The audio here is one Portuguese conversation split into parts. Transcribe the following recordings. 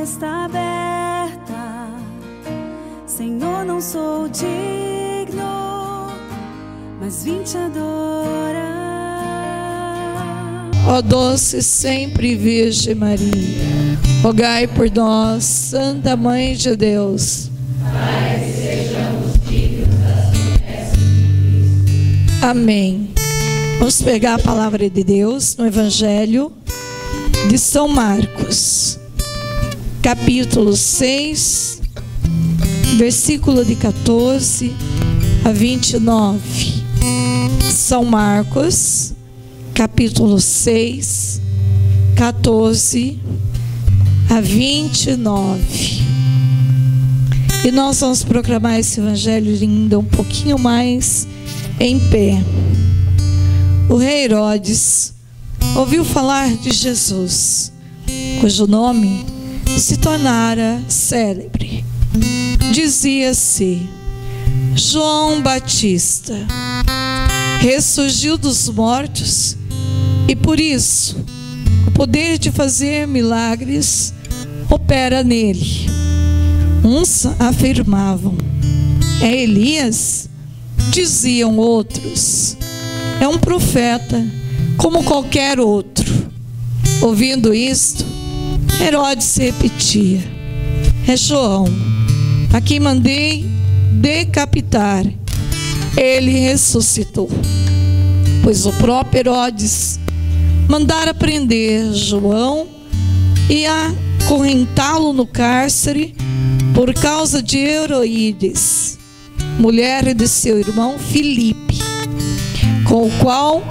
está aberta. Senhor, não sou digno, mas vim te adorar. Ó doce sempre Virgem Maria, rogai por nós, Santa Mãe de Deus, para que sejamos dignos das promessas de Cristo. Amém. Vamos pegar a palavra de Deus no Evangelho de São Marcos, capítulo 6, versículo de 14 a 29. São Marcos, capítulo 6, 14 a 29. E nós vamos proclamar esse evangelho ainda um pouquinho mais em pé. O rei Herodes ouviu falar de Jesus, cujo nome se tornara célebre. Dizia-se: João Batista ressurgiu dos mortos, e por isso o poder de fazer milagres opera nele. Uns afirmavam: é Elias. Diziam outros: é um profeta como qualquer outro. Ouvindo isto, Herodes repetia: é João, a quem mandei decapitar. Ele ressuscitou. Pois o próprio Herodes mandara prender João e acorrentá-lo no cárcere por causa de Heroíades, mulher de seu irmão Filipe, com o qual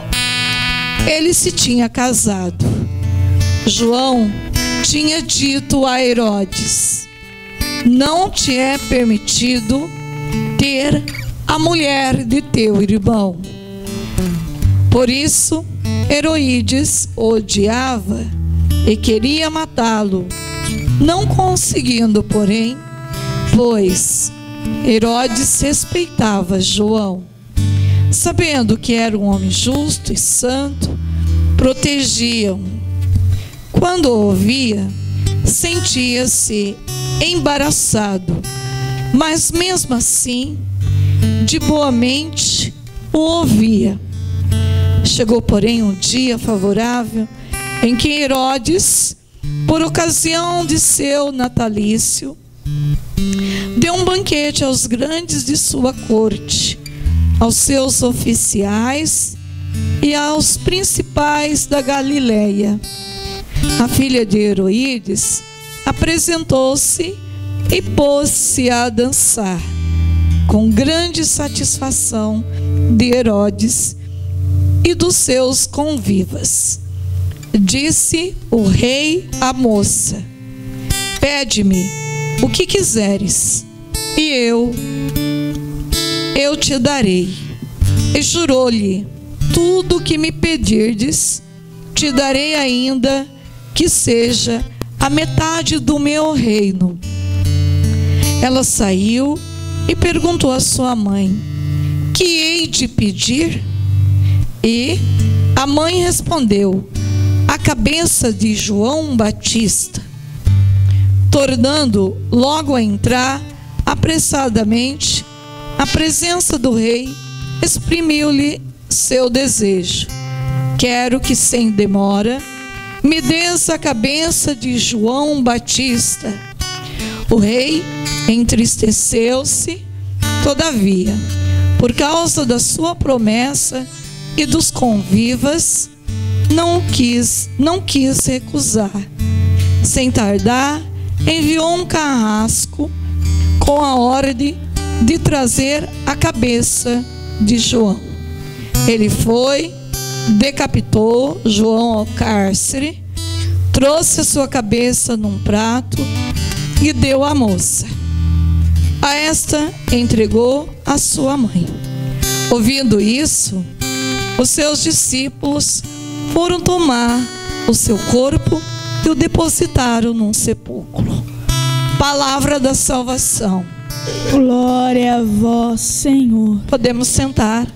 ele se tinha casado. João tinha dito a Herodes: não te é permitido ter a mulher de teu irmão. Por isso, Heroíades o odiava e queria matá-lo, não conseguindo, porém, pois Herodes respeitava João, sabendo que era um homem justo e santo, protegia-o. Quando o ouvia, sentia-se embaraçado, mas mesmo assim, de boa mente o ouvia. Chegou, porém, um dia favorável em que Herodes, por ocasião de seu natalício, deu um banquete aos grandes de sua corte, aos seus oficiais e aos principais da Galileia. A filha de Heroíades apresentou-se e pôs-se a dançar, com grande satisfação de Herodes e dos seus convivas. Disse o rei à moça: pede-me o que quiseres, e eu te darei. E jurou-lhe: tudo o que me pedirdes, te darei, ainda que seja a metade do meu reino. Ela saiu e perguntou à sua mãe: que hei de pedir? E a mãe respondeu: a cabeça de João Batista. Tornando logo a entrar apressadamente à presença do rei, exprimiu-lhe seu desejo: quero que sem demora me des a cabeça de João Batista. O rei entristeceu-se, todavia, por causa da sua promessa e dos convivas, não quis recusar. Sem tardar, enviou um carrasco com a ordem de trazer a cabeça de João. Ele foi, decapitou João ao cárcere, trouxe a sua cabeça num prato e deu à moça. A esta entregou a sua mãe. Ouvindo isso, os seus discípulos foram tomar o seu corpo e o depositaram num sepulcro. Palavra da salvação. Glória a vós, Senhor. Podemos sentar.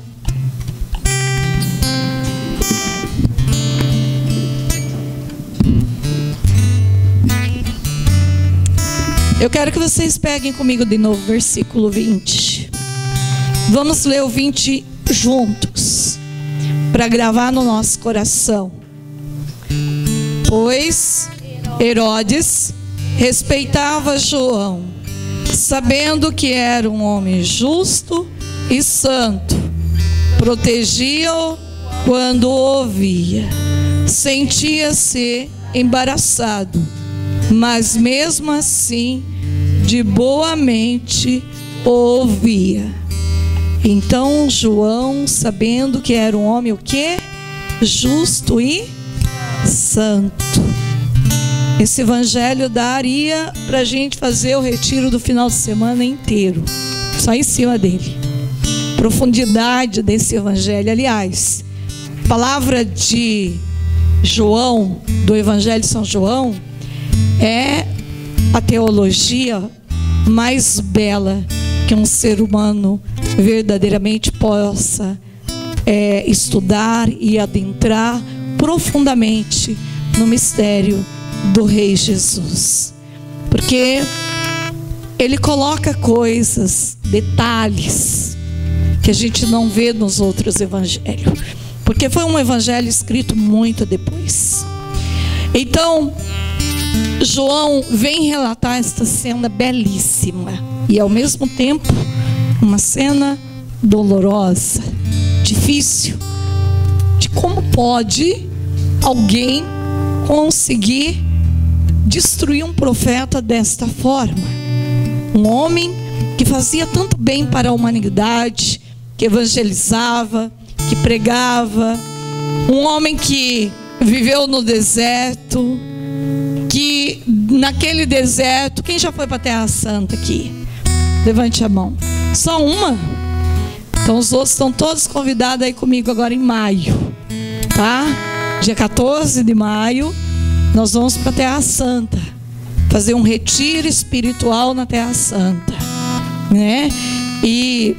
Eu quero que vocês peguem comigo de novo o versículo 20. Vamos ler o 20 juntos, para gravar no nosso coração. Pois Herodes respeitava João, sabendo que era um homem justo e santo. Protegia-o quando o ouvia. Sentia-se embaraçado, mas mesmo assim de boa mente ouvia. Então João, sabendo que era um homem o quê? Justo e santo. Esse evangelho daria para a gente fazer o retiro do final de semana inteiro, só em cima dele. Profundidade desse evangelho. Aliás, a palavra de João, do Evangelho de São João, é a teologia mais bela que um ser humano verdadeiramente possa estudar e adentrar profundamente no mistério do Rei Jesus. Porque ele coloca coisas, detalhes que a gente não vê nos outros evangelhos, porque foi um evangelho escrito muito depois. Então João vem relatar esta cena belíssima e ao mesmo tempo uma cena dolorosa, difícil, de como pode alguém conseguir destruir um profeta desta forma. Um homem que fazia tanto bem para a humanidade, que evangelizava, que pregava, um homem que viveu no deserto, que naquele deserto, quem já foi para a Terra Santa aqui? Levante a mão. Só uma? Então os outros estão todos convidados aí comigo agora em maio, tá? Dia 14 de maio, nós vamos para a Terra Santa, fazer um retiro espiritual na Terra Santa, né? E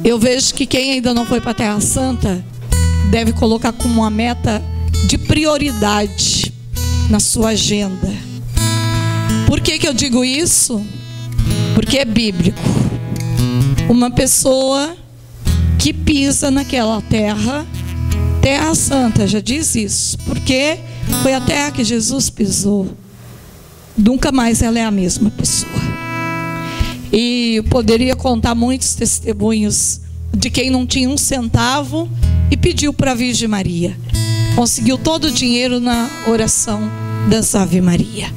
eu vejo que quem ainda não foi para a Terra Santa deve colocar como uma meta de prioridade na sua agenda. Por que que eu digo isso? Porque é bíblico. Uma pessoa que pisa naquela terra, Terra Santa, já diz isso, porque foi a terra que Jesus pisou, nunca mais ela é a mesma pessoa. E eu poderia contar muitos testemunhos de quem não tinha um centavo e pediu para a Virgem Maria, conseguiu todo o dinheiro na oração das Ave Maria.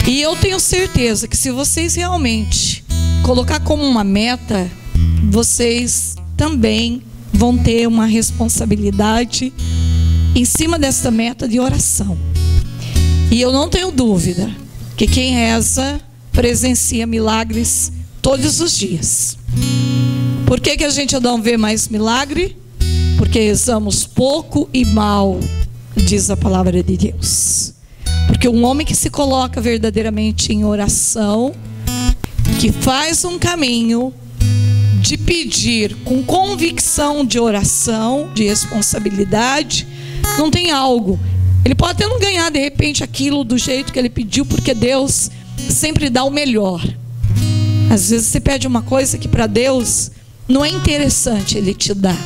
E eu tenho certeza que se vocês realmente colocar como uma meta, vocês também vão ter uma responsabilidade em cima dessa meta de oração. E eu não tenho dúvida que quem reza presencia milagres todos os dias. Por que que a gente não vê mais milagre? Porque rezamos pouco e mal, diz a palavra de Deus. Porque um homem que se coloca verdadeiramente em oração, que faz um caminho de pedir com convicção de oração, de responsabilidade, não tem algo. Ele pode até não ganhar de repente aquilo do jeito que ele pediu, porque Deus sempre dá o melhor. Às vezes você pede uma coisa que para Deus não é interessante Ele te dar,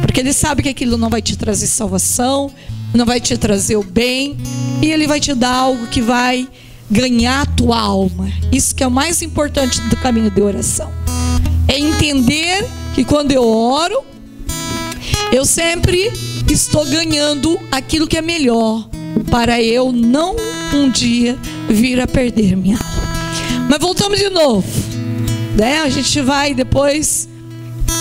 porque Ele sabe que aquilo não vai te trazer salvação, não vai te trazer o bem, e Ele vai te dar algo que vai ganhar a tua alma. Isso que é o mais importante do caminho de oração, é entender que quando eu oro, eu sempre estou ganhando aquilo que é melhor, para eu não um dia vir a perder minha alma. Mas voltamos de novo, né? A gente vai depois,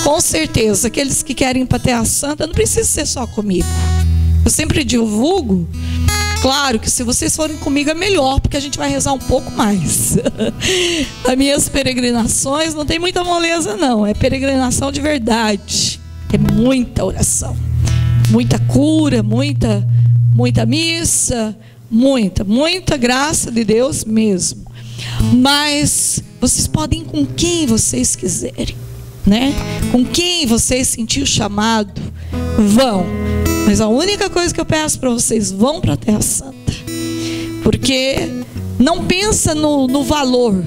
com certeza, aqueles que querem ir para a Terra Santa, não precisa ser só comigo. Eu sempre divulgo. Claro que se vocês forem comigo é melhor, porque a gente vai rezar um pouco mais. As minhas peregrinações não tem muita moleza não, é peregrinação de verdade. É muita oração, muita cura, muita missa, muita graça de Deus mesmo. Mas vocês podem ir com quem vocês quiserem, né? Com quem vocês sentirem o chamado, vão. Mas a única coisa que eu peço para vocês, vão para a Terra Santa. Porque não pensa no valor.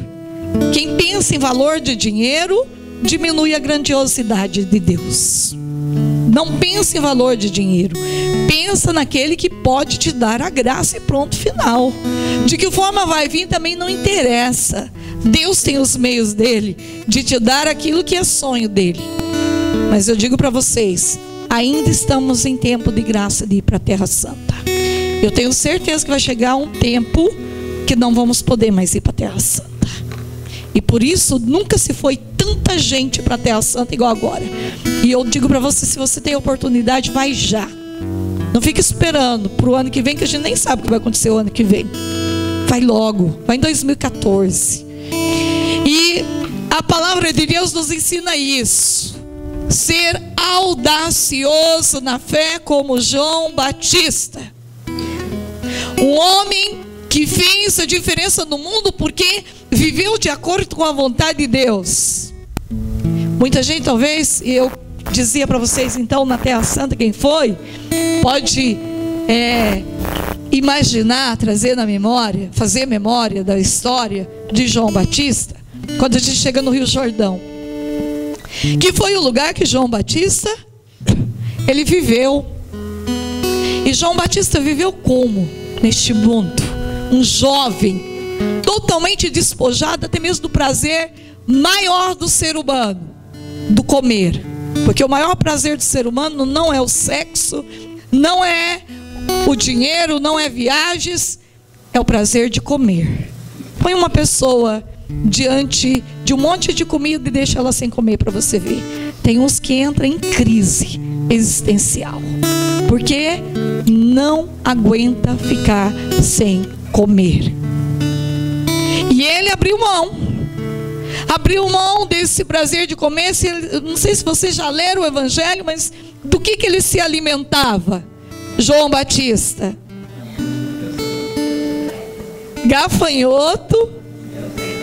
Quem pensa em valor de dinheiro diminui a grandiosidade de Deus. Não pensa em valor de dinheiro, pensa naquele que pode te dar a graça e pronto, final. De que forma vai vir também não interessa. Deus tem os meios dele de te dar aquilo que é sonho dele. Mas eu digo para vocês, ainda estamos em tempo de graça de ir para a Terra Santa. Eu tenho certeza que vai chegar um tempo que não vamos poder mais ir para a Terra Santa. E por isso nunca se foi tanta gente para a Terra Santa igual agora. E eu digo para você, se você tem oportunidade, vai já. Não fique esperando para o ano que vem, que a gente nem sabe o que vai acontecer o ano que vem. Vai logo, vai em 2014. E a palavra de Deus nos ensina isso. Ser audacioso na fé como João Batista. Um homem que fez a diferença no mundo porque viveu de acordo com a vontade de Deus. Muita gente talvez, e eu dizia para vocês então na Terra Santa quem foi, pode imaginar, trazer na memória, fazer memória da história de João Batista, quando a gente chega no Rio Jordão, que foi o lugar que João Batista, ele viveu. E João Batista viveu como? Neste mundo, um jovem, totalmente despojado até mesmo do prazer maior do ser humano, do comer. Porque o maior prazer do ser humano não é o sexo, não é o dinheiro, não é viagens, é o prazer de comer. Põe uma pessoa diante de um monte de comida e deixa ela sem comer para você ver. Tem uns que entram em crise existencial, porque não aguenta ficar sem comer. E ele abriu mão desse prazer de comer. Não sei se vocês já leram o Evangelho, mas do que ele se alimentava? João Batista: gafanhoto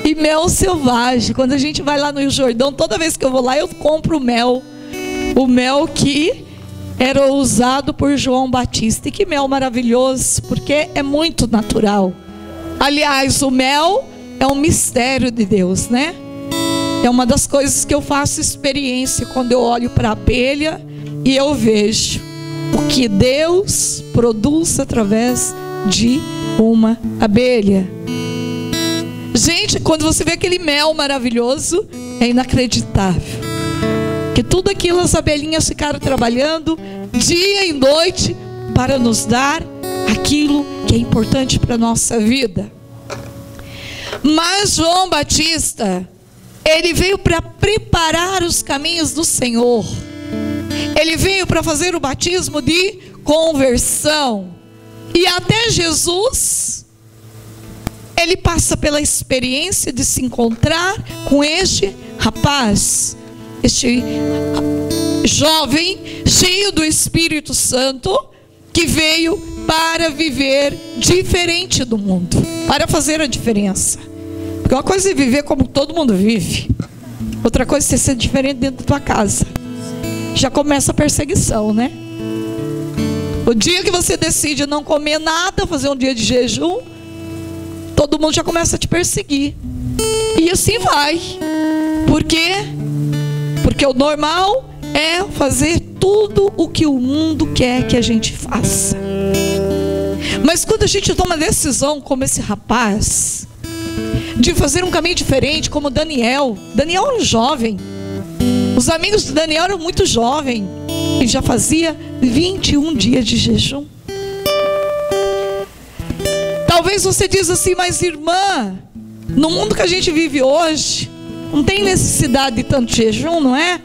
e mel selvagem. Quando a gente vai lá no Rio Jordão, toda vez que eu vou lá, eu compro mel. O mel que era usado por João Batista. E que mel maravilhoso, porque é muito natural. Aliás, o mel é um mistério de Deus, né? É uma das coisas que eu faço experiência quando eu olho para a abelha e eu vejo o que Deus produz através de uma abelha. Gente, quando você vê aquele mel maravilhoso, é inacreditável. Que tudo aquilo as abelhinhas ficaram trabalhando dia e noite para nos dar aquilo que é importante para a nossa vida. Mas João Batista, ele veio para preparar os caminhos do Senhor. Ele veio para fazer o batismo de conversão. E até Jesus, ele passa pela experiência de se encontrar com este rapaz, este jovem cheio do Espírito Santo, que veio para viver diferente do mundo, para fazer a diferença. Porque uma coisa é viver como todo mundo vive, outra coisa é ser diferente dentro da tua casa. Já começa a perseguição, né? O dia que você decide não comer nada, fazer um dia de jejum, todo mundo já começa a te perseguir. E assim vai. Por quê? Porque o normal é fazer tudo o que o mundo quer que a gente faça. Mas quando a gente toma decisão, como esse rapaz, de fazer um caminho diferente, como Daniel era um jovem. Os amigos de Daniel eram muito jovens e já fazia 21 dias de jejum. Talvez você diz assim, mas irmã, no mundo que a gente vive hoje, não tem necessidade de tanto jejum, não é?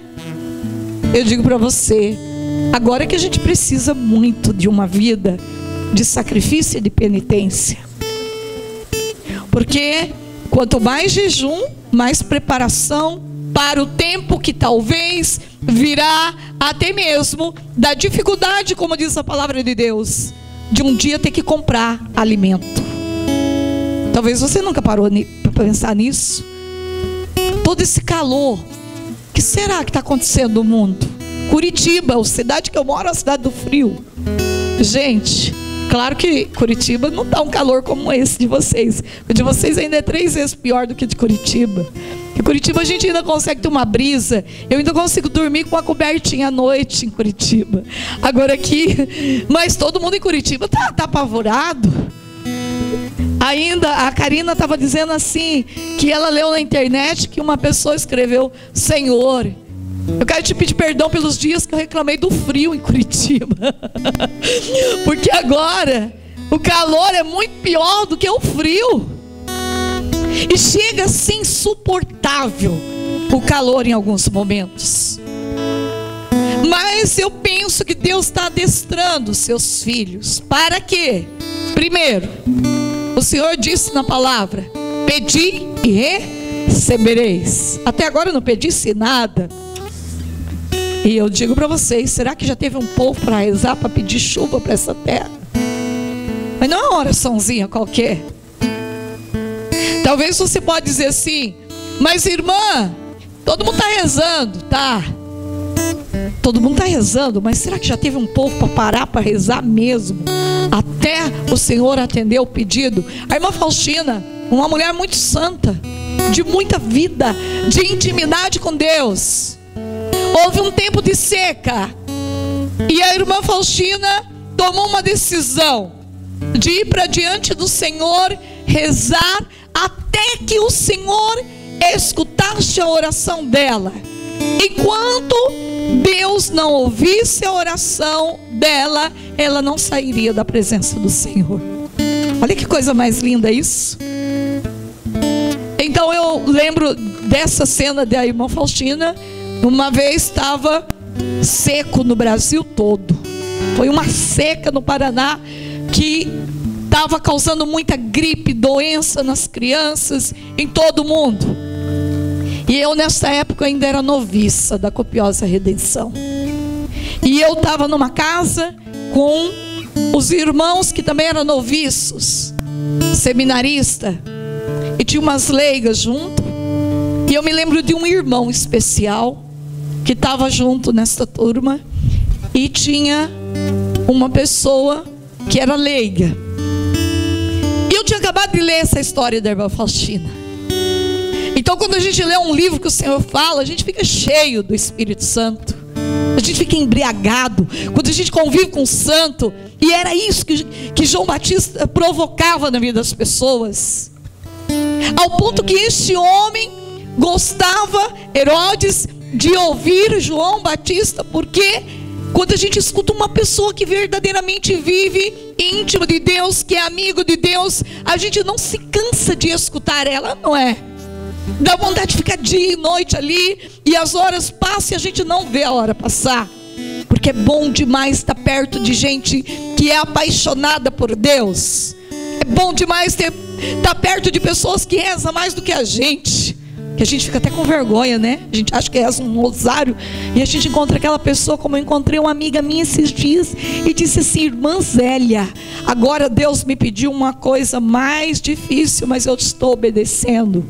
Eu digo para você, agora que a gente precisa muito de uma vida de sacrifício e de penitência. Porque quanto mais jejum, mais preparação para o tempo que talvez virá, até mesmo da dificuldade, como diz a palavra de Deus, de um dia ter que comprar alimento. Talvez você nunca parou para pensar nisso. Todo esse calor, o que será que está acontecendo no mundo? Curitiba, a cidade que eu moro, é a cidade do frio. Gente, Claro que Curitiba não dá um calor como esse de vocês. O de vocês ainda é 3 vezes pior do que o de Curitiba. Em Curitiba a gente ainda consegue ter uma brisa. Eu ainda consigo dormir com uma cobertinha à noite em Curitiba. Agora aqui, mas todo mundo em Curitiba tá apavorado. Ainda a Karina estava dizendo assim, que ela leu na internet que uma pessoa escreveu: Senhor, eu quero te pedir perdão pelos dias que eu reclamei do frio em Curitiba. Porque agora o calor é muito pior do que o frio. E chega a ser insuportável o calor em alguns momentos. Mas eu penso que Deus está adestrando seus filhos. Para quê? Primeiro, o Senhor disse na palavra: pedi e recebereis. Até agora eu não pedisse nada. E eu digo para vocês, será que já teve um povo para rezar, para pedir chuva para essa terra? Mas não é uma oraçãozinha qualquer. Talvez você pode dizer assim: mas irmã, todo mundo está rezando. Tá, todo mundo está rezando, mas será que já teve um povo para parar para rezar mesmo, até o Senhor atender o pedido? A irmã Faustina, uma mulher muito santa, de muita vida, de intimidade com Deus. Houve um tempo de seca, e a irmã Faustina tomou uma decisão de ir para diante do Senhor, rezar, até que o Senhor escutasse a oração dela. Enquanto Deus não ouvisse a oração dela, ela não sairia da presença do Senhor. Olha que coisa mais linda isso. Então eu lembro dessa cena da irmã Faustina. Uma vez estava seco no Brasil todo. Foi uma seca no Paraná que estava causando muita gripe, doença nas crianças, em todo o mundo. E eu nessa época ainda era noviça da Copiosa Redenção. E eu estava numa casa com os irmãos que também eram noviços, seminarista, e tinha umas leigas junto. E eu me lembro de um irmão especial que estava junto nessa turma, e tinha uma pessoa que era leiga. E eu tinha acabado de ler essa história da irmã Faustina. Então quando a gente lê um livro que o Senhor fala, a gente fica cheio do Espírito Santo, a gente fica embriagado quando a gente convive com o santo. E era isso que João Batista provocava na vida das pessoas, ao ponto que este homem gostava, Herodes, de ouvir João Batista, porque quando a gente escuta uma pessoa que verdadeiramente vive íntimo de Deus, que é amigo de Deus, a gente não se cansa de escutar ela, não é? Dá vontade de ficar dia e noite ali, e as horas passam e a gente não vê a hora passar, porque é bom demais estar perto de gente que é apaixonada por Deus. É bom demais estar perto de pessoas que rezam mais do que a gente. Que a gente fica até com vergonha, né? A gente acha que é um rosário, e a gente encontra aquela pessoa, como eu encontrei uma amiga minha esses dias, e disse assim: irmã Zélia, agora Deus me pediu uma coisa mais difícil, mas eu estou obedecendo.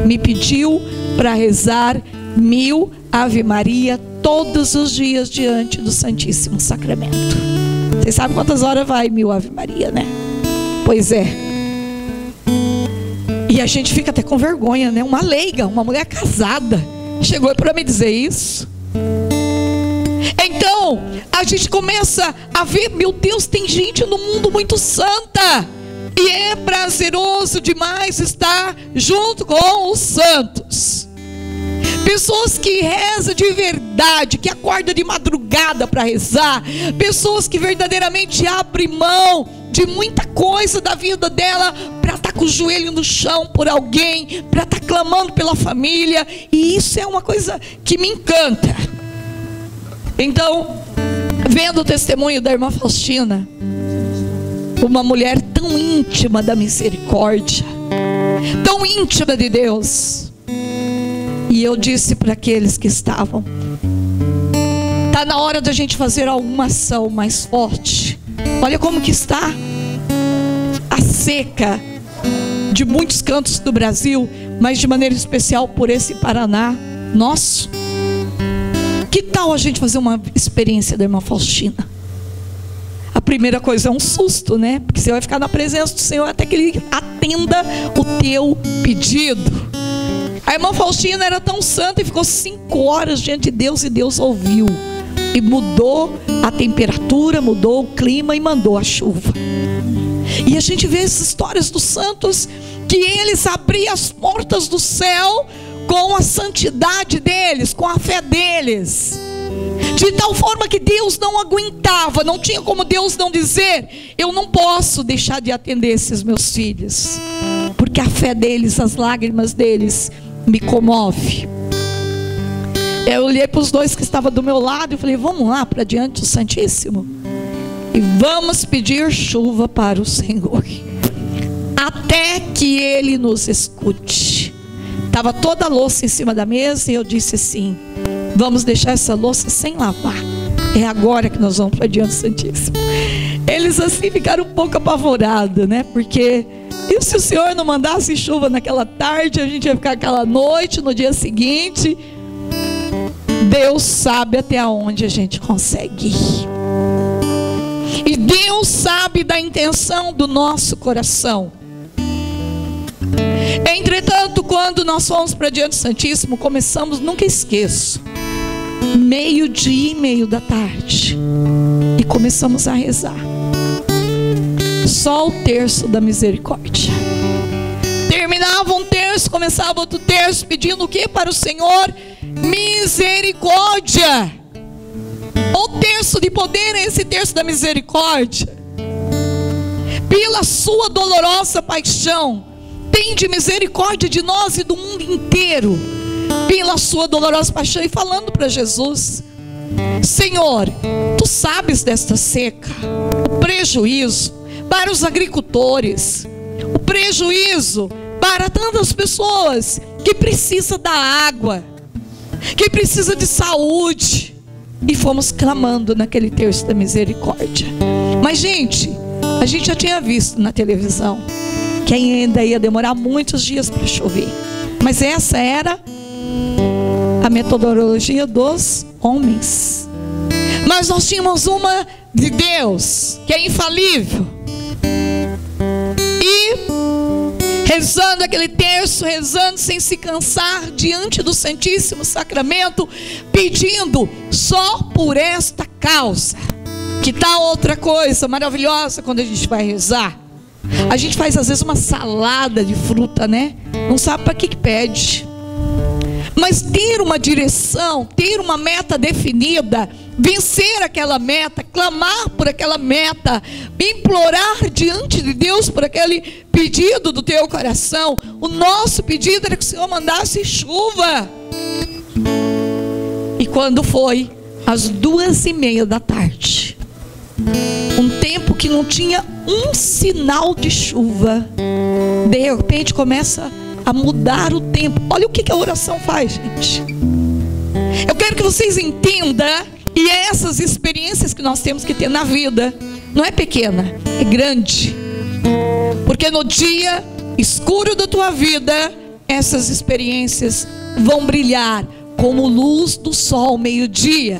Me pediu para rezar 1000 Ave Maria todos os dias diante do Santíssimo Sacramento. Vocês sabem quantas horas vai 1000 Ave Maria, né? Pois é. E a gente fica até com vergonha, né? Uma leiga, uma mulher casada, chegou para me dizer isso. Então, a gente começa a ver: meu Deus, tem gente no mundo muito santa. E é prazeroso demais estar junto com os santos. Pessoas que rezam de verdade, que acordam de madrugada para rezar. Pessoas que verdadeiramente abrem mão de muita coisa da vida dela para estar com o joelho no chão por alguém, para estar clamando pela família. E isso é uma coisa que me encanta. Então, vendo o testemunho da irmã Faustina, uma mulher tão íntima da misericórdia, tão íntima de Deus, e eu disse para aqueles que estavam: está na hora da gente fazer alguma ação mais forte. Olha como que está a seca de muitos cantos do Brasil, mas de maneira especial por esse Paraná nosso. Que tal a gente fazer uma experiência da irmã Faustina? A primeira coisa é um susto, né? Porque você vai ficar na presença do Senhor até que Ele atenda o teu pedido. A irmã Faustina era tão santa e ficou 5 horas diante de Deus, e Deus ouviu. E mudou a temperatura, mudou o clima e mandou a chuva. E a gente vê essas histórias dos santos, que eles abriam as portas do céu com a santidade deles, com a fé deles. De tal forma que Deus não aguentava, não tinha como Deus não dizer: eu não posso deixar de atender esses meus filhos, porque a fé deles, as lágrimas deles me comove. Eu olhei para os 2 que estavam do meu lado e falei: vamos lá para diante do Santíssimo e vamos pedir chuva para o Senhor, até que Ele nos escute. Estava toda a louça em cima da mesa e eu disse assim: vamos deixar essa louça sem lavar, é agora que nós vamos para diante do Santíssimo. Eles assim ficaram um pouco apavorados, né? Porque e se o Senhor não mandasse chuva naquela tarde, a gente ia ficar aquela noite, no dia seguinte. Deus sabe até onde a gente consegue ir. E Deus sabe da intenção do nosso coração. Entretanto, quando nós fomos para diante do Santíssimo, começamos, nunca esqueço, 12:30 e começamos a rezar só o terço da misericórdia. Terminava um terço, começava outro terço, pedindo o que para o Senhor? Misericórdia. O terço de poder é esse terço da misericórdia. Pela sua dolorosa paixão, tende misericórdia de nós e do mundo inteiro. Pela sua dolorosa paixão, e falando para Jesus: Senhor, tu sabes desta seca, o prejuízo para os agricultores, o prejuízo para tantas pessoas que precisam da água, que precisa de saúde. E fomos clamando naquele terço da misericórdia. Mas gente, a gente já tinha visto na televisão que ainda ia demorar muitos dias para chover. Mas essa era a metodologia dos homens. Mas nós tínhamos uma de Deus, que é infalível. E rezando aquele terço, rezando sem se cansar diante do Santíssimo Sacramento, pedindo só por esta causa. Que tal outra coisa maravilhosa quando a gente vai rezar? A gente faz às vezes uma salada de fruta, né? Não sabe para que pede. Mas ter uma direção, ter uma meta definida, vencer aquela meta, clamar por aquela meta, implorar diante de Deus por aquele pedido do teu coração. O nosso pedido era que o Senhor mandasse chuva. E quando foi às 2:30, um tempo que não tinha um sinal de chuva, de repente começa a mudar o tempo. Olha o que a oração faz, gente. Eu quero que vocês entendam, e essas experiências que nós temos que ter na vida, não é pequena, é grande. Porque no dia escuro da tua vida, essas experiências vão brilhar como luz do sol ao meio-dia.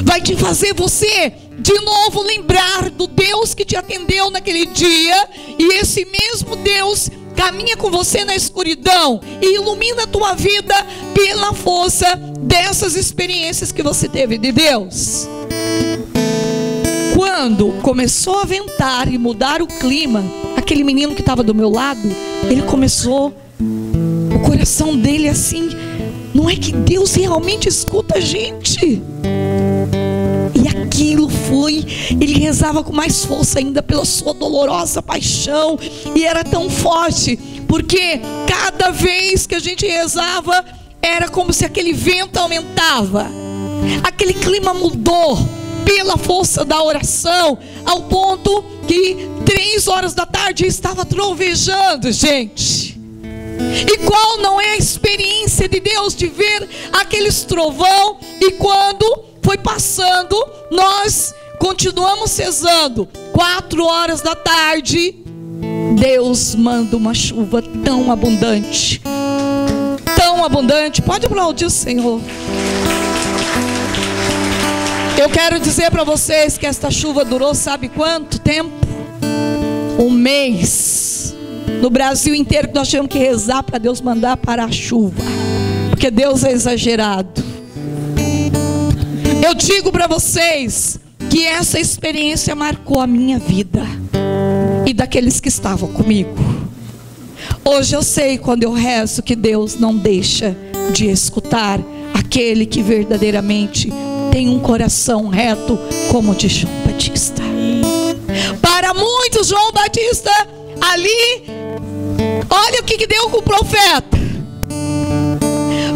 Vai te fazer você de novo lembrar do Deus que te atendeu naquele dia. E esse mesmo Deus caminha com você na escuridão e ilumina a tua vida pela força dessas experiências que você teve de Deus. Quando começou a ventar e mudar o clima, aquele menino que estava do meu lado, ele começou, o coração dele assim, não é que Deus realmente escuta a gente? E aquilo foi, ele rezava com mais força ainda pela sua dolorosa paixão, e era tão forte, porque cada vez que a gente rezava, era como se aquele vento aumentava, aquele clima mudou, pela força da oração, ao ponto que 3h estava trovejando, gente. E qual não é a experiência de Deus de ver aqueles trovão? E quando foi passando, nós continuamos rezando. 4h, Deus manda uma chuva tão abundante, tão abundante. Pode aplaudir o Senhor. Eu quero dizer para vocês que esta chuva durou sabe quanto tempo? Um mês. No Brasil inteiro que nós tivemos que rezar para Deus mandar parar a chuva, porque Deus é exagerado. Eu digo para vocês que essa experiência marcou a minha vida e daqueles que estavam comigo. Hoje eu sei, quando eu rezo, que Deus não deixa de escutar aquele que verdadeiramente tem um coração reto como o de João Batista. Para muitos, João Batista ali, olha o que deu com o profeta.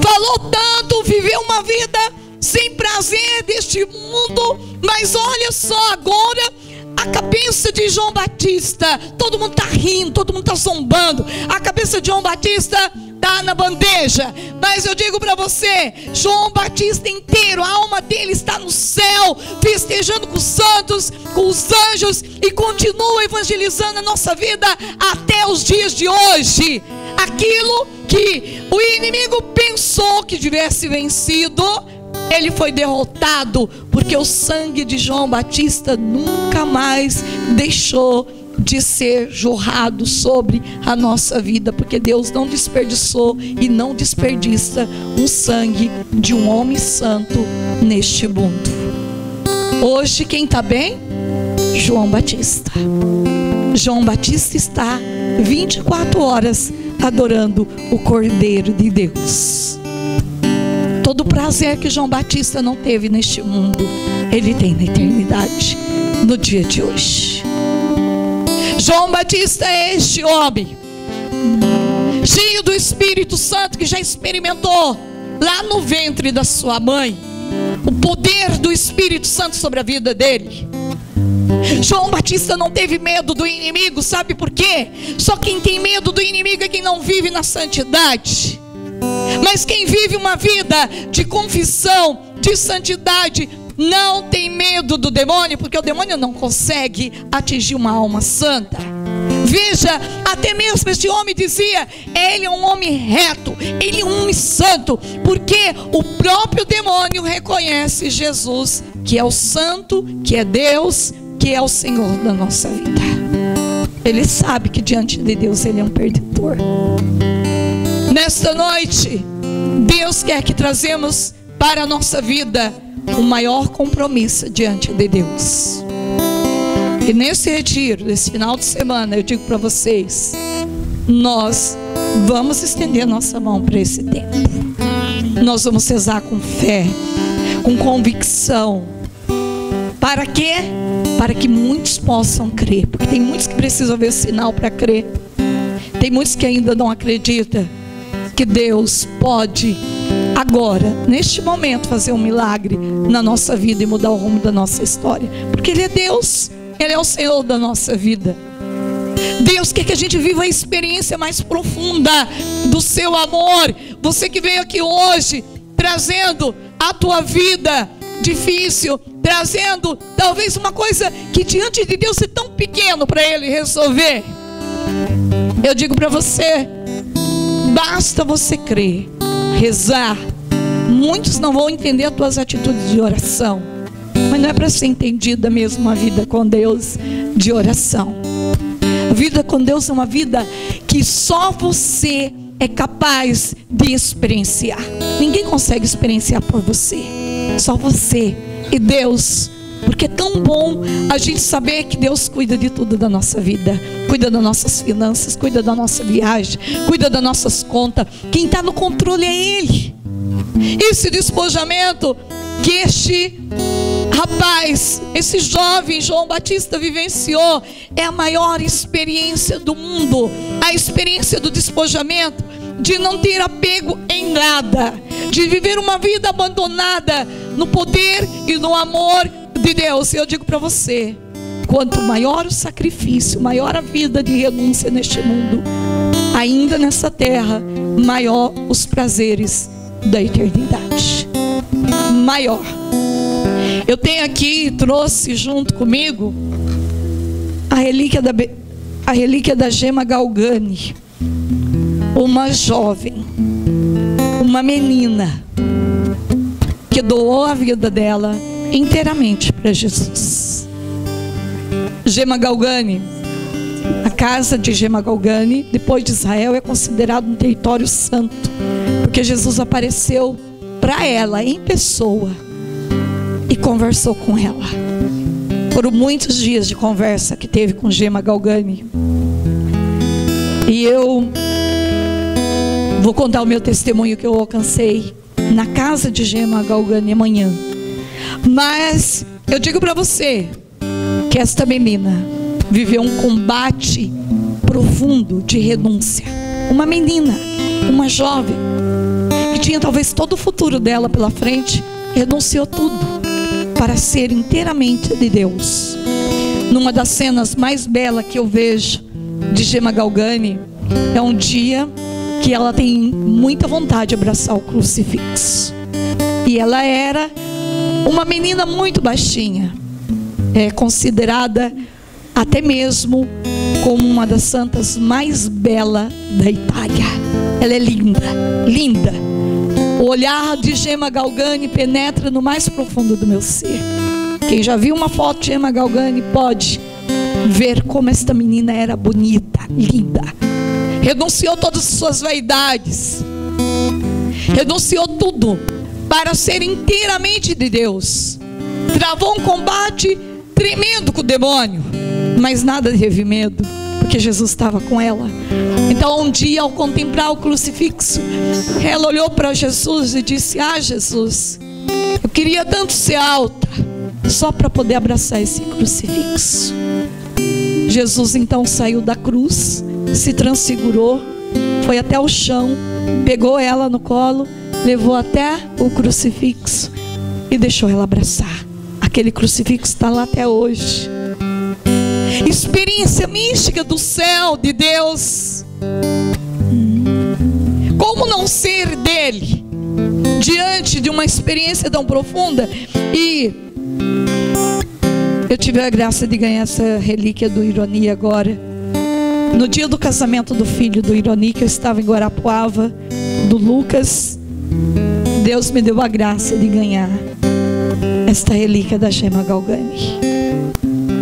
Falou tanto, viveu uma vida sem prazer deste mundo, mas olha só agora a cabeça de João Batista. Todo mundo está rindo, todo mundo está zombando. A cabeça de João Batista está na bandeja. Mas eu digo para você, João Batista inteiro, a alma dele está no céu, festejando com os santos, com os anjos, e continua evangelizando a nossa vida até os dias de hoje. Aquilo que o inimigo pensou que tivesse vencido, ele foi derrotado, porque o sangue de João Batista nunca mais deixou de ser jorrado sobre a nossa vida, porque Deus não desperdiçou e não desperdiça um sangue de um homem santo neste mundo. Hoje quem está bem? João Batista. João Batista está 24 horas adorando o Cordeiro de Deus. Todo o prazer que João Batista não teve neste mundo, ele tem na eternidade, no dia de hoje. João Batista é este homem, cheio do Espírito Santo, que já experimentou lá no ventre da sua mãe o poder do Espírito Santo sobre a vida dele. João Batista não teve medo do inimigo, sabe por quê? Só quem tem medo do inimigo é quem não vive na santidade. Mas quem vive uma vida de confissão, de santidade, não tem medo do demônio, porque o demônio não consegue atingir uma alma santa. Veja, até mesmo este homem dizia, ele é um homem reto, ele é um homem santo, porque o próprio demônio reconhece Jesus, que é o santo, que é Deus, que é o Senhor da nossa vida. Ele sabe que diante de Deus ele é um perdedor. Nesta noite, Deus quer que trazemos para a nossa vida o maior compromisso diante de Deus. E nesse retiro, nesse final de semana, eu digo para vocês, nós vamos estender a nossa mão para esse tempo. Nós vamos rezar com fé, com convicção. Para quê? Para que muitos possam crer. Porque tem muitos que precisam ver sinal para crer. Tem muitos que ainda não acreditam que Deus pode agora, neste momento, fazer um milagre na nossa vida e mudar o rumo da nossa história. Porque Ele é Deus, Ele é o Senhor da nossa vida. Deus quer que a gente viva a experiência mais profunda do seu amor. Você que veio aqui hoje trazendo a tua vida difícil, trazendo talvez uma coisa que diante de Deus é tão pequeno para Ele resolver. Eu digo para você, basta você crer, rezar. Muitos não vão entender as tuas atitudes de oração, mas não é para ser entendida mesmo a vida com Deus de oração. A vida com Deus é uma vida que só você é capaz de experienciar. Ninguém consegue experienciar por você, só você e Deus. Porque é tão bom a gente saber que Deus cuida de tudo da nossa vida. Cuida das nossas finanças, cuida da nossa viagem, cuida das nossas contas. Quem está no controle é Ele. Esse despojamento que este rapaz, esse jovem João Batista vivenciou, é a maior experiência do mundo. A experiência do despojamento, de não ter apego em nada, de viver uma vida abandonada no poder e no amor de Deus. E eu digo para você, quanto maior o sacrifício, maior a vida de renúncia neste mundo, ainda nessa terra, maior os prazeres da eternidade. Maior. Eu tenho aqui, trouxe junto comigo a relíquia da Gema Galgani, uma jovem, uma menina que doou a vida dela inteiramente para Jesus. Gema Galgani, a casa de Gema Galgani, depois de Israel, é considerado um território santo, porque Jesus apareceu para ela em pessoa e conversou com ela. Foram muitos dias de conversa que teve com Gema Galgani. E eu vou contar o meu testemunho que eu alcancei na casa de Gema Galgani amanhã. Mas eu digo para você que esta menina viveu um combate profundo de renúncia. Uma menina, uma jovem, que tinha talvez todo o futuro dela pela frente, renunciou tudo para ser inteiramente de Deus. Numa das cenas mais belas que eu vejo de Gema Galgani, é um dia que ela tem muita vontade de abraçar o crucifixo. E ela era uma menina muito baixinha, considerada até mesmo como uma das santas mais belas da Itália. Ela é linda, linda. O olhar de Gema Galgani penetra no mais profundo do meu ser. Quem já viu uma foto de Gema Galgani pode ver como esta menina era bonita, linda. Renunciou todas as suas vaidades, renunciou tudo para ser inteiramente de Deus. Travou um combate tremendo com o demônio, mas nada teve medo, porque Jesus estava com ela. Então um dia, ao contemplar o crucifixo, ela olhou para Jesus e disse: ah, Jesus, eu queria tanto ser alta, só para poder abraçar esse crucifixo. Jesus então saiu da cruz, se transfigurou, foi até o chão, pegou ela no colo, levou até o crucifixo e deixou ela abraçar. Aquele crucifixo está lá até hoje. Experiência mística do céu, de Deus. Como não ser dele diante de uma experiência tão profunda? E eu tive a graça de ganhar essa relíquia do Ironi agora. No dia do casamento do filho do Ironi, que eu estava em Guarapuava, do Lucas, Deus me deu a graça de ganhar esta relíquia da Gema Galgani.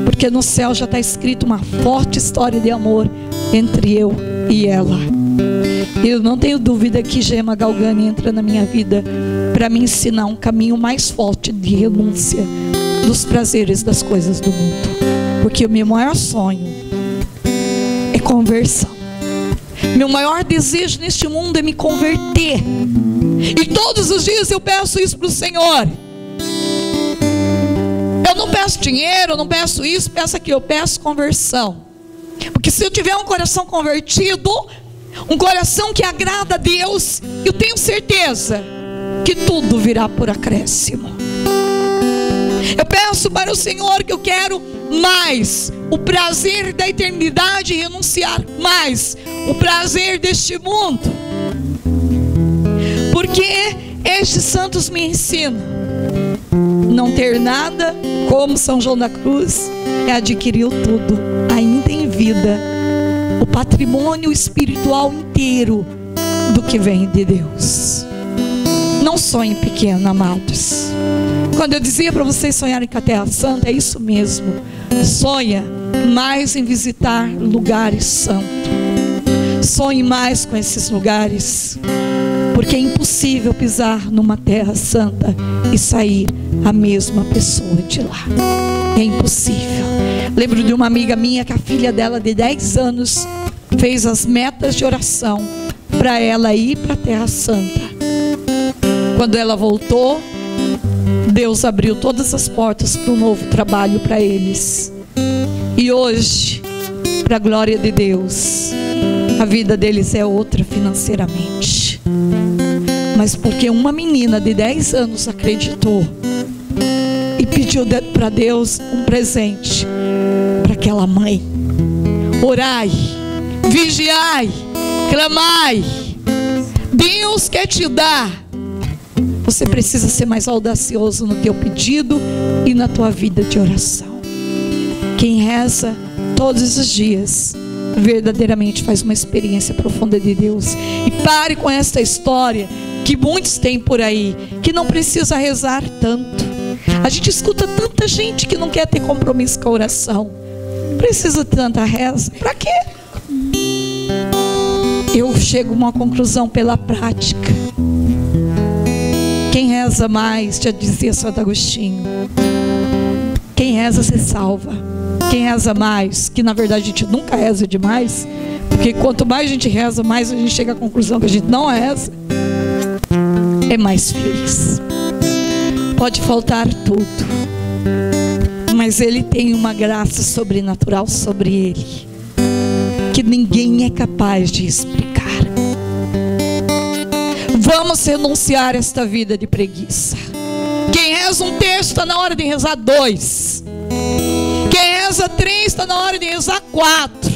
Porque no céu já está escrito uma forte história de amor entre eu e ela. Eu não tenho dúvida que Gema Galgani entra na minha vida para me ensinar um caminho mais forte de renúncia dos prazeres das coisas do mundo. Porque o meu maior sonho é conversão. Meu maior desejo neste mundo é me converter. E todos os dias eu peço isso para o Senhor. Eu não peço dinheiro, eu não peço isso, peço aquilo, eu peço conversão. Porque se eu tiver um coração convertido, um coração que agrada a Deus, eu tenho certeza que tudo virá por acréscimo. Eu peço para o Senhor que eu quero mais o prazer da eternidade e renunciar mais o prazer deste mundo. Porque estes santos me ensinam: não ter nada, como São João da Cruz, é adquirir tudo, ainda em vida, o patrimônio espiritual inteiro do que vem de Deus. Não sonhe pequeno, amados. Quando eu dizia para vocês sonharem com a Terra Santa, é isso mesmo. Sonha mais em visitar lugares santos. Sonhe mais com esses lugares, porque é impossível pisar numa Terra Santa e sair a mesma pessoa de lá. É impossível. Lembro de uma amiga minha que a filha dela de 10 anos fez as metas de oração para ela ir para a Terra Santa. Quando ela voltou, Deus abriu todas as portas para um novo trabalho para eles. E hoje, para a glória de Deus, a vida deles é outra financeiramente. Mas porque uma menina de 10 anos acreditou e pediu para Deus um presente para aquela mãe. Orai, vigiai, clamai. Deus quer te dar. Você precisa ser mais audacioso no teu pedido e na tua vida de oração. Quem reza todos os dias verdadeiramente faz uma experiência profunda de Deus. E pare com esta história que muitos têm por aí, que não precisa rezar tanto, A gente escuta tanta gente que não quer ter compromisso com a oração. Precisa de tanta reza. Para quê? Eu chego a uma conclusão pela prática. Quem reza mais, já dizia Santo Agostinho, quem reza se salva. Quem reza mais, que na verdade a gente nunca reza demais, porque quanto mais a gente reza, mais a gente chega à conclusão que a gente não reza, é mais feliz. Pode faltar tudo, mas ele tem uma graça sobrenatural sobre ele, que ninguém é capaz de explicar. Vamos renunciar a esta vida de preguiça. Quem reza um terço está na hora de rezar 2. Quem reza 3 está na hora de rezar 4.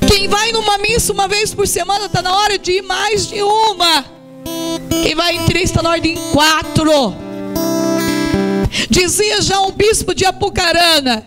Quem vai numa missa uma vez por semana está na hora de ir mais de uma. Quem vai em 3 está na hora de ir em 4. Dizia já um bispo de Apucarana: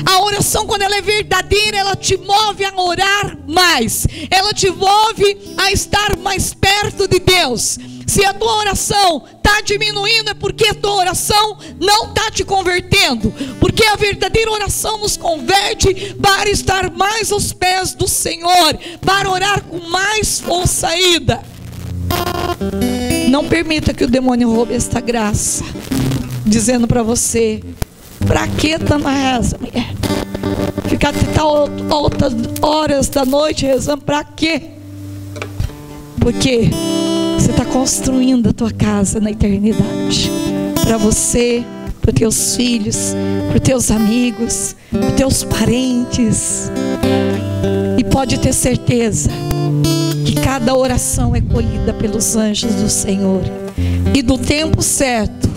a oração, quando ela é verdadeira, ela te move a orar mais, ela te move a estar mais perto de Deus. Se a tua oração está diminuindo, é porque a tua oração não está te convertendo, porque a verdadeira oração nos converte para estar mais aos pés do Senhor, para orar com mais força ainda. Não permita que o demônio roube esta graça, dizendo para você: para que tanta reza, mulher? Ficar até altas horas da noite rezando, para quê? Porque você está construindo a tua casa na eternidade, para você, para os teus filhos, para os teus amigos, para os teus parentes. E pode ter certeza que cada oração é colhida pelos anjos do Senhor, e do tempo certo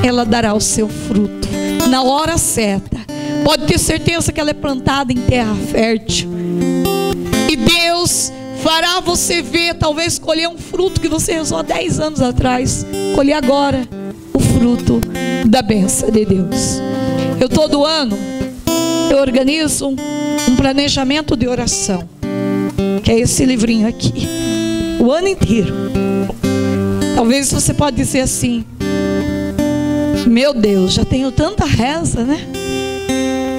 ela dará o seu fruto, na hora certa. Pode ter certeza que ela é plantada em terra fértil, e Deus fará você ver, talvez colher um fruto que você rezou há 10 anos atrás, colher agora o fruto da bênção de Deus. Eu todo ano eu organizo um planejamento de oração, que é esse livrinho aqui, o ano inteiro. Talvez você pode dizer assim: meu Deus, já tenho tanta reza, né?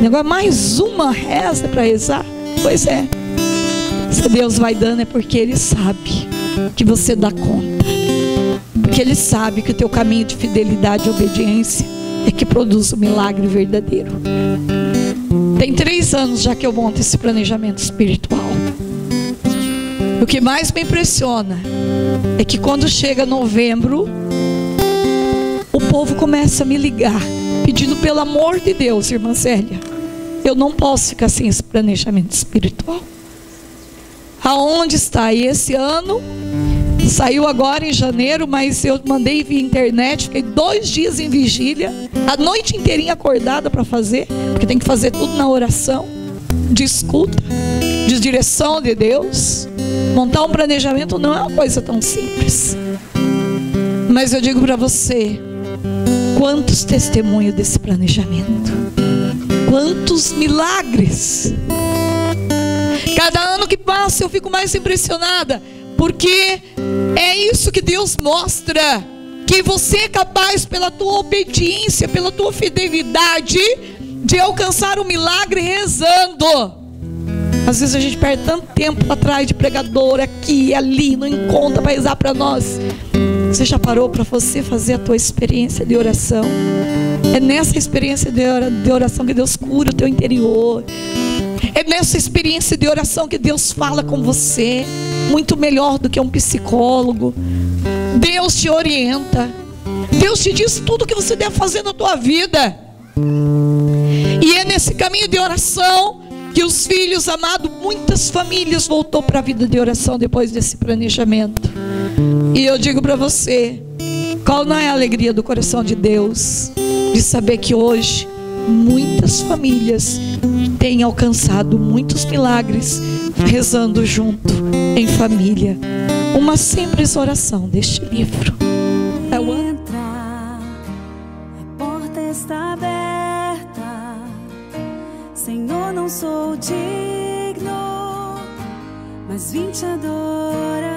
Agora mais uma reza para rezar. Pois é, se Deus vai dando é porque Ele sabe que você dá conta, porque Ele sabe que o teu caminho de fidelidade e obediência é que produz o milagre verdadeiro. Tem 3 anos já que eu monto esse planejamento espiritual. O que mais me impressiona é que quando chega novembro, o povo começa a me ligar, pedindo: pelo amor de Deus, irmã Célia, eu não posso ficar sem esse planejamento espiritual. Aonde está? E esse ano saiu agora em janeiro, mas eu mandei via internet, fiquei 2 dias em vigília, a noite inteirinha acordada para fazer, porque tem que fazer tudo na oração, de escuta, de direção de Deus. Montar um planejamento não é uma coisa tão simples. Mas eu digo para você, quantos testemunhos desse planejamento, quantos milagres. Cada ano que passa eu fico mais impressionada, porque é isso que Deus mostra, que você é capaz, pela tua obediência, pela tua fidelidade, de alcançar o milagre rezando. Às vezes a gente perde tanto tempo atrás de pregador, aqui e ali, não encontra para rezar para nós. Você já parou para você fazer a tua experiência de oração? É nessa experiência de oração que Deus cura o teu interior. É nessa experiência de oração que Deus fala com você, muito melhor do que um psicólogo. Deus te orienta, Deus te diz tudo o que você deve fazer na tua vida. E é nesse caminho de oração que os filhos amados, muitas famílias voltou para a vida de oração depois desse planejamento. E eu digo para você, qual não é a alegria do coração de Deus, de saber que hoje muitas famílias têm alcançado muitos milagres rezando junto, em família. Uma simples oração deste livro. Entra, a porta está aberta. Senhor, não sou digno, mas vim te adorar.